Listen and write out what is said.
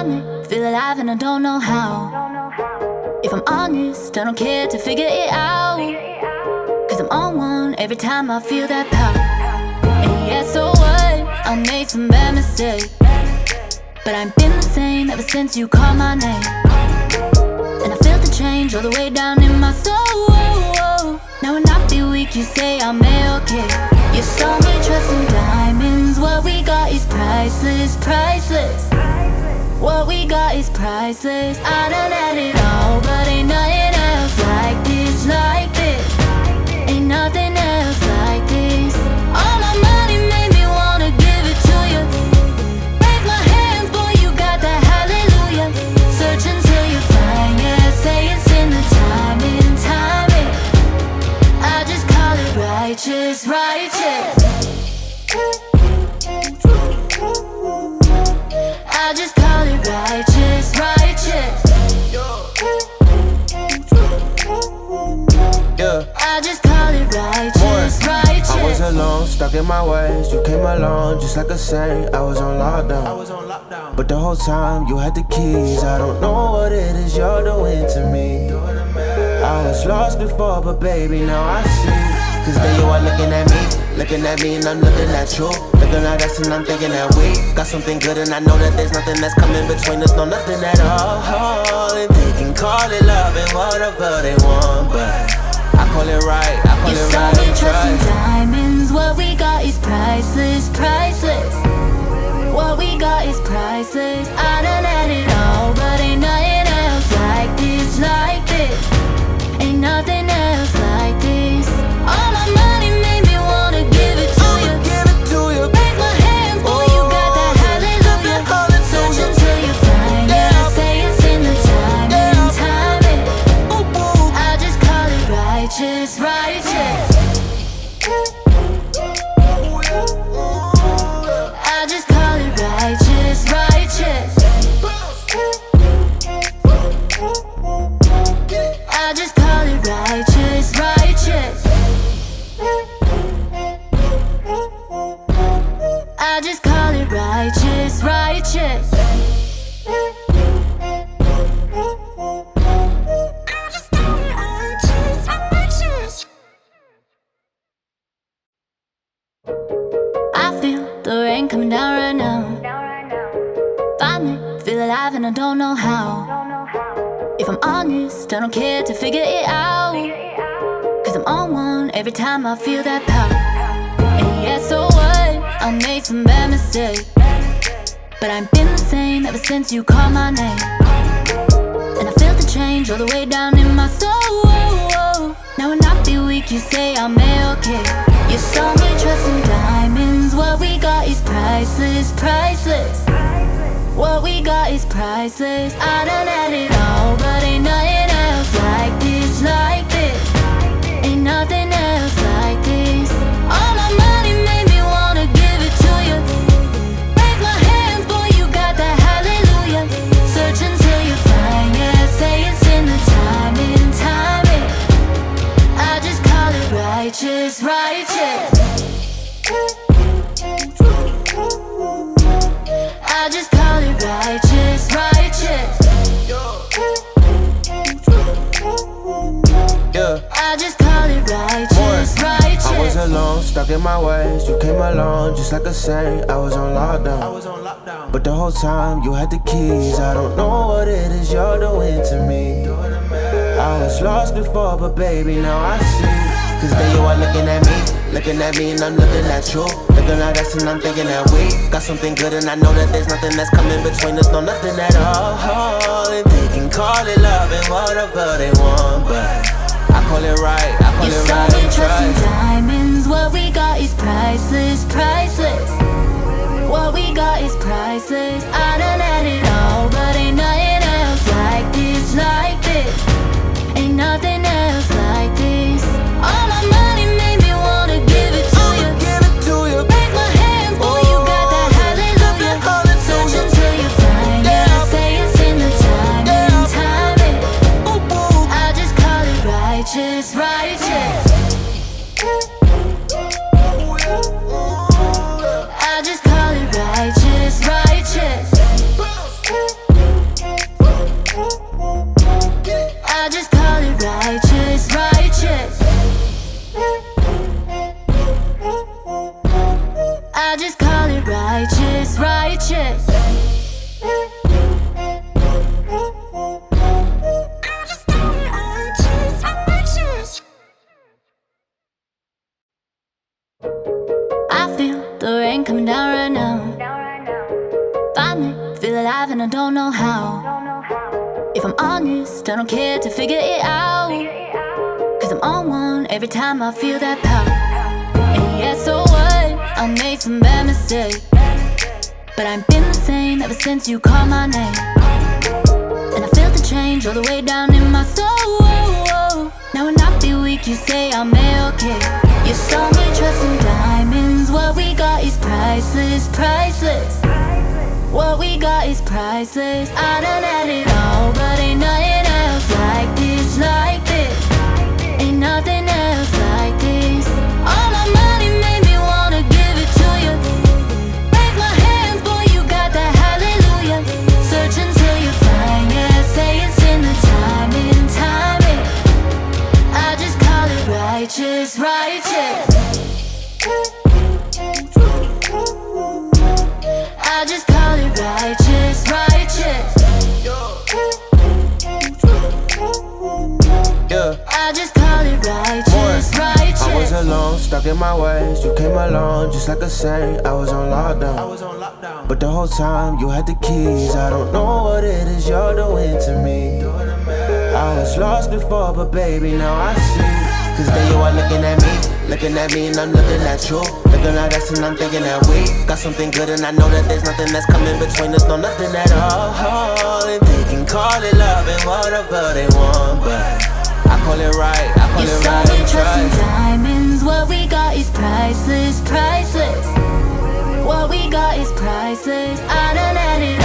Finally feel alive and I don't know how. If I'm honest, I don't care to figure it out, 'cause I'm on one every time I feel that power. And yeah, so what? I made some bad mistakes, but I ain't been the same ever since you called my name. And I felt the change all the way down in my soul. Now when I feel weak, you say I'm okay. You saw me trust in diamonds. What we got is priceless, priceless. What we got is priceless. I done had it all, but ain't nothing else like this, like this. Ain't nothing else like this. All my money made me wanna give it to you. Raise my hands, boy, you got that hallelujah. Search until you find, yeah, say it's in the timing, timing. I just call it righteous, righteous. I just call it righteous, righteous. I just call it righteous, righteous. I was alone, stuck in my ways. You came along just like a saint. I was on lockdown, but the whole time you had the keys. I don't know what it is you're doing to me. I was lost before, but baby, now I see. 'Cause there you are looking at me and I'm looking at you. Looking at us and I'm thinking that we got something good, and I know that there's nothing that's coming between us. No, nothing at all. And they can call it love and whatever they want, but I call it right, I call it right. You saw me trust in diamonds. What we got is priceless, priceless. What we got is priceless. I done had it all, but ain't nothing else like this, like this. Ain't nothing else like this. All my money made me wanna give it to you. Raise my hands, boy, you got that hallelujah. Search until you find, yeah, say it's in the timing, timing. I just call it righteous, righteous. I just call it righteous, righteous. I just call it righteous, righteous. I just call it righteous, righteous. I feel the rain coming down right now. Finally feel alive and I don't know how. If I'm honest, I don't care to figure it out, 'cause I'm on one every time I feel that power. And yeah, so what? I made some bad mistakes, but I ain't been the same ever since you called my name. And I felt the change all the way down in my soul. Now when I feel weak, you say I'm okay. You saw me trust in diamonds. What we got is priceless, priceless. What we got is priceless. I done had it all, but ain't nothing else like this, like this. Ain't nothing else like this. All my money made me wanna give it to you. Raise my hands, boy, you got that hallelujah. Search until you find, yeah, say it's in the timing, timing. I just call it righteous, righteous. I just call it righteous, righteous. I just call it righteous, righteous. I was alone, stuck in my ways. You came along just like a saint. I was on lockdown, but the whole time you had the keys. I don't know what it is you're doing to me. I was lost before, but baby, now I see. 'Cause there you are looking at me and I'm looking at you. Looking at us and I'm thinking that we got something good, and I know that there's nothing that's coming between us. No, nothing at all. And they can call it love and whatever they want, but I call it right, I call it right. You saw me trust in diamonds. What we got is priceless, priceless. What we got is priceless. I done had it all, but ain't nothing else like this, like this. Ain't nothing else like this. All my money made me wanna give it to you. Raise my hands, boy, you got that hallelujah. Search until you find, yeah, say it's in the timing, timing. I just call it righteous, righteous. I just call it righteous, righteous. alive and I don't know how. If I'm honest, I don't care to figure it out. Cause I'm on one every time I feel that power. And yeah, so what? I made some bad mistakes, but I ain't been the same ever since you called my name. And I felt the change all the way down in my soul. Now when I feel weak, you say I'm okay. You saw me trust in diamonds. What we got is priceless, priceless. What we got is priceless. I done had it all, but ain't nothing else like this, like this. Ain't nothing else like this. All my money made me wanna give it to you. Raise my hands, boy, you got that hallelujah. Search until you find, yeah, say it's in the timing, timing. I just call it righteous, righteous. I just call it righteous, righteous. Yeah. I just call it righteous, righteous. I was alone, stuck in my ways. You came along just like a saint. I was on lockdown, but the whole time you had the keys. I don't know what it is you're doing to me. I was lost before, but baby, now I see. Cause there you are looking at me and I'm looking at you. Looking at us and I'm thinking that we got something good, and I know that there's nothing that's coming between us. No, nothing at all. And they can call it love and whatever they want, but I call it right, I call it right. You saw me trust in diamonds. What we got is priceless, priceless. What we got is priceless. I done had it